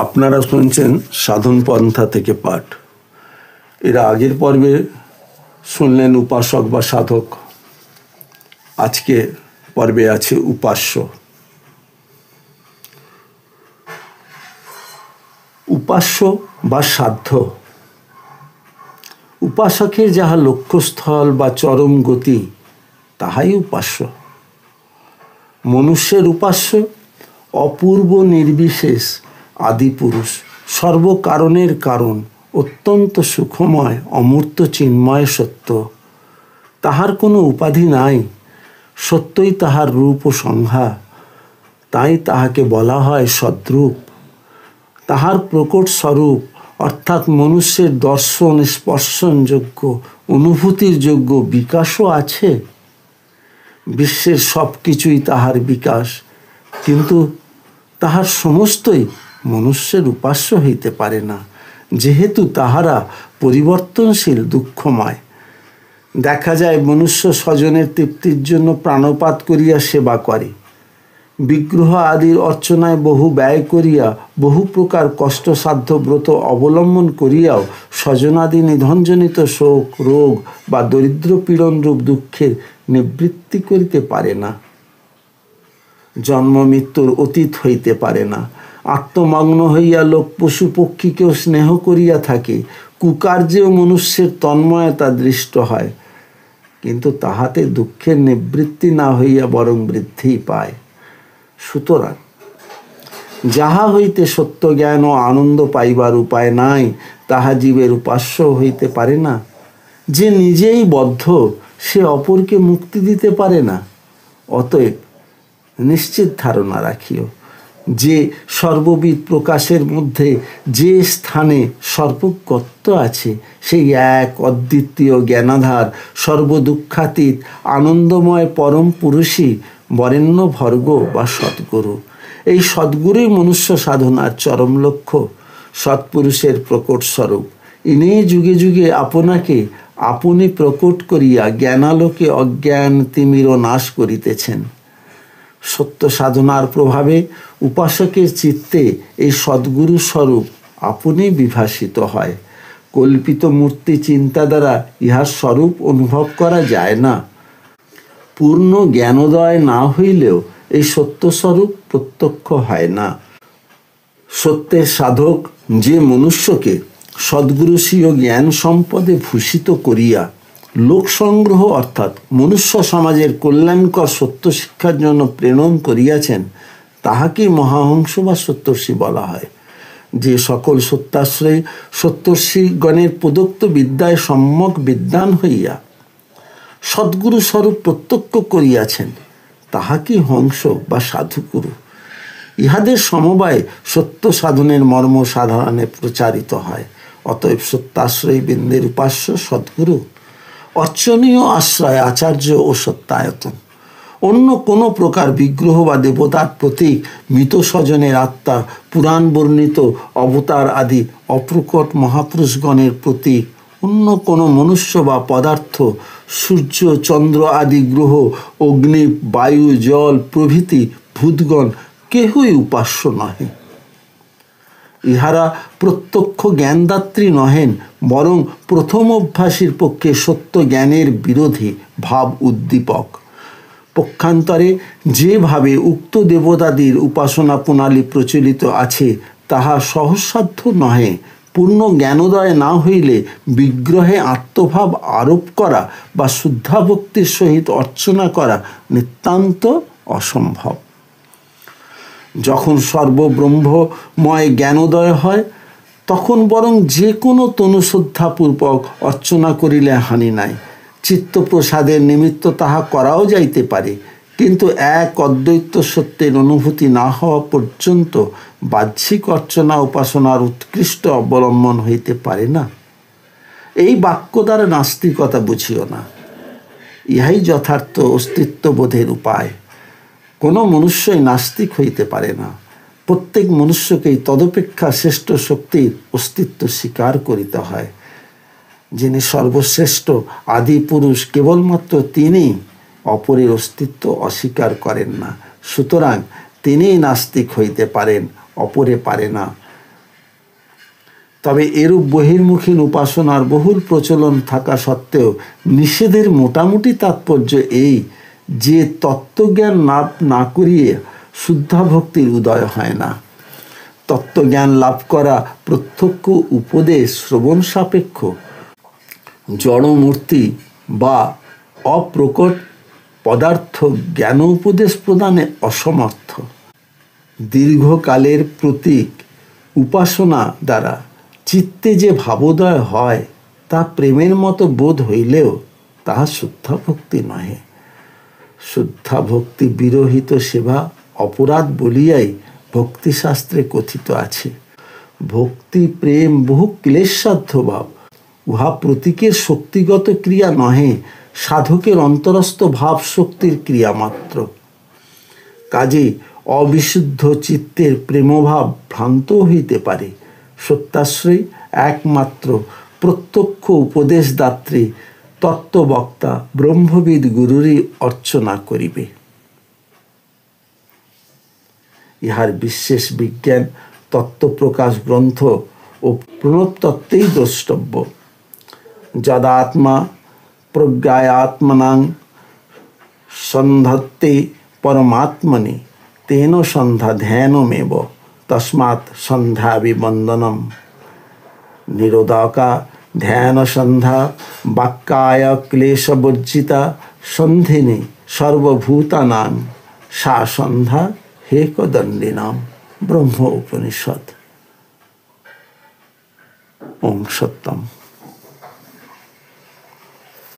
আপনারা শুনছেন সাধন পন্থা থেকে পাঠ। এর আগের পর্বে শুনলেন উপাসক বা সাধক। আজকে পর্বে আছে উপাস্য। উপাস্য বা সাধ্য, উপাসকের যাহা লক্ষ্যস্থল বা চরম গতি, তাহাই উপাস্য। মনুষ্যের উপাস্য অপূর্ব নির্বিশেষ আদিপুরুষ, সর্বকারণের কারণ, অত্যন্ত সুখময় অমূর্ত চিন্ময় সত্য। তাহার কোনো উপাধি নাই, সত্যই তাহার রূপ ও সংজ্ঞা। তাই তাহাকে বলা হয় সদ্রূপ। তাহার প্রকট স্বরূপ অর্থাৎ মনুষ্যের দর্শন স্পর্শনযোগ্য, অনুভূতির যোগ্য বিকাশও আছে। বিশ্বের সব কিছুই তাহার বিকাশ, কিন্তু তাহার সমস্তই মনুষ্যের উপাস্য হইতে পারে না, যেহেতু তাহারা পরিবর্তনশীল, দুঃখময়। দেখা যায় মনুষ্য স্বজনের তৃপ্তির জন্য প্রাণপাত করিয়া সেবা করে, বিগ্রহ আদির অর্চনায় বহু ব্যয় করিয়া, বহু প্রকার কষ্টসাধ্য ব্রত অবলম্বন করিয়াও স্বজনাদি নিধনজনিত শোক, রোগ বা দরিদ্র পীড়নরূপ দুঃখের নিবৃত্তি করিতে পারে না। জন্ম মৃত্যুর অতীত হইতে পারে না। আত্মমগ্ন হইয়া লোক পশু পক্ষীকেও স্নেহ করিয়া থাকে। কুকার্যেও মনুষ্যের তন্ময়তা দৃষ্ট হয়, কিন্তু তাহাতে দুঃখের নিবৃত্তি না হইয়া বরং বৃদ্ধি পায়। সুতরাং যাহা হইতে সত্য জ্ঞান ও আনন্দ পাইবার উপায় নাই, তাহা জীবের উপাস্য হইতে পারে না। যে নিজেই বদ্ধ, সে অপরকে মুক্তি দিতে পারে না। অতএব নিশ্চিত ধারণা রাখিও যে সর্ববিদ প্রকাশের মধ্যে যে স্থানে সর্বজ্ঞত্ব আছে, সেই এক অদ্বিতীয় জ্ঞানাধার সর্বদুঃখাতীত আনন্দময় পরম পুরুষই বরেণ্য ভর্গ বা সদ্গুরু। এই সদ্গুরুই মনুষ্য সাধনার চরম লক্ষ্য, সৎপুরুষের প্রকট স্বরূপ। ইনি যুগে যুগে আপনাকে আপনি প্রকট করিয়া জ্ঞানালোকে অজ্ঞান তিমির নাশ করিতেছেন। সত্য সাধনার প্রভাবে উপাসকের চিত্তে এই সদ্গুরু স্বরূপ আপনি বিভাসিত হয়। কল্পিত মূর্তি চিন্তা দ্বারা ইহার স্বরূপ অনুভব করা যায় না। পূর্ণ জ্ঞানোদয় না হইলেও এই সত্যস্বরূপ প্রত্যক্ষ হয় না। সত্যের সাধক যে মনুষ্যকে সদ্গুরুস্বীয় জ্ঞান সম্পদে ভূষিত করিয়া লোক সংগ্রহ অর্থাৎ মনুষ্য সমাজের কল্যাণকর সত্য শিক্ষার জন্য প্রেরণ করিয়াছেন, তাহাকেই মহাহংস বা সপ্তর্ষি বলা হয়। যে সকল সত্যাশ্রয়ী সপ্তর্ষিগণের প্রদত্ত বিদ্যায় সম্যক বিদ্বান হইয়া সদ্গুরু স্বরূপ প্রত্যক্ষ করিয়াছেন, তাহাকেই হংস বা সাধুগুরু। ইহাদের সমবায় সত্য সাধনের মর্ম সাধারণে প্রচারিত হয়। অতএব সত্যাশ্রয়ী বৃন্দের উপাস্য সদ্গুরু, অর্চনীয় আশ্রয় আচার্য ও সত্যায়তন। অন্য কোনো প্রকার বিগ্রহ বা দেবতার প্রতীক, মৃত স্বজনের আত্মা, পুরাণ বর্ণিত অবতার আদি অপ্রকট মহাপুরুষগণের প্রতীক, অন্য কোনো মনুষ্য বা পদার্থ, সূর্য চন্দ্র আদি গ্রহ, অগ্নি বায়ু জল প্রভৃতি ভূতগণ কেহই উপাস্য নহে। ইহারা প্রত্যক্ষ জ্ঞানদাত্রী নহেন, বরং প্রথম অভ্যাসীর পক্ষে সত্য জ্ঞানের বিরোধী, ভাব উদ্দীপক। পক্ষান্তরে যেভাবে উক্ত দেবতাদির উপাসনা প্রণালী প্রচলিত আছে, তাহা সহজসাধ্য নহে। পূর্ণ জ্ঞানোদয় না হইলে বিগ্রহে আত্মভাব আরোপ করা বা শুদ্ধাভক্তির সহিত অর্চনা করা নিতান্ত অসম্ভব। যখন সর্বব্রহ্মময় জ্ঞানোদয় হয়, তখন বরং যে কোনো তনুশ্রদ্ধাপূর্বক অর্চনা করিলে হানি নাই। চিত্তপ্রসাদের নিমিত্ত তাহা করাও যাইতে পারে, কিন্তু এক অদ্বৈত সত্যের অনুভূতি না হওয়া পর্যন্ত বাহ্যিক অর্চনা উপাসনার উৎকৃষ্ট অবলম্বন হইতে পারে না। এই বাক্য দ্বারা নাস্তিকতা বুঝিও না, ইহাই যথার্থ অস্তিত্ববোধের উপায়। কোনো মনুষ্যই নাস্তিক হইতে পারে না। প্রত্যেক মনুষ্যকেই তদপেক্ষা শ্রেষ্ঠ শক্তির অস্তিত্ব স্বীকার করিতে হয়। যিনি সর্বশ্রেষ্ঠ আদি পুরুষ, কেবলমাত্র তিনি অপরের অস্তিত্ব অস্বীকার করেন না। সুতরাং তিনিই নাস্তিক হইতে পারেন, অপরে পারে না। তবে এরূপ বহির্মুখী উপাসনার বহুল প্রচলন থাকা সত্ত্বেও নিষেধের মোটামুটি তাৎপর্য এই যে তত্ত্বজ্ঞান লাভ না করিয়ে শুদ্ধা ভক্তির উদয় হয় না। তত্ত্বজ্ঞান লাভ করা প্রত্যক্ষ উপদেশ শ্রবণ সাপেক্ষ, জড়মূর্তি বা অপ্রকট পদার্থ জ্ঞান উপদেশ প্রদানে অসমর্থ। দীর্ঘকালের প্রতীক উপাসনা দ্বারা চিত্তে যে ভাবোদয় হয় তা প্রেমের মতো বোধ হইলেও তাহা শুদ্ধা ভক্তি নহে। শুদ্ধা ভক্তি বিরহিত সেবা অপরাধ বলিয়াই ভক্তিশাস্ত্রে কথিত আছে। ভক্তি প্রেম বহু ক্লেশসাধ্য ভাব, উহা প্রতীকের শক্তিগত ক্রিয়া নহে, সাধকের অন্তরস্থ ভাব শক্তির ক্রিয়া মাত্র। কাজে অবিশুদ্ধ চিত্তের প্রেমভাব ভ্রান্ত হইতে পারে। সত্যাশ্রয়ী একমাত্র প্রত্যক্ষ উপদেশদাত্রী তত্ত্ববক্তা ব্রহ্মবিদ গুরুরই অর্চনা করিবে। ইহার বিশেষ বিজ্ঞান তত্ত্বপ্রকাশ গ্রন্থ ও প্রণবতত্ত্বেই দ্রষ্টব্য। যদাত্মা প্রজ্ঞায়াত্মনাং সন্ধত্তে পরমাত্মনি তেন সন্ধ্যা ধ্যানমেব তস্মাৎ সন্ধ্যা বিবন্দনম। নিরোদকা ধ্যান সন্ধ্যা বাক্যায় ক্লেশবর্জিতা সন্ধিনী সর্বভূতানাং সা সন্ধ্যা হেকদণ্ডিনাম। ব্রহ্ম উপনিষদ। ওম সত্যম।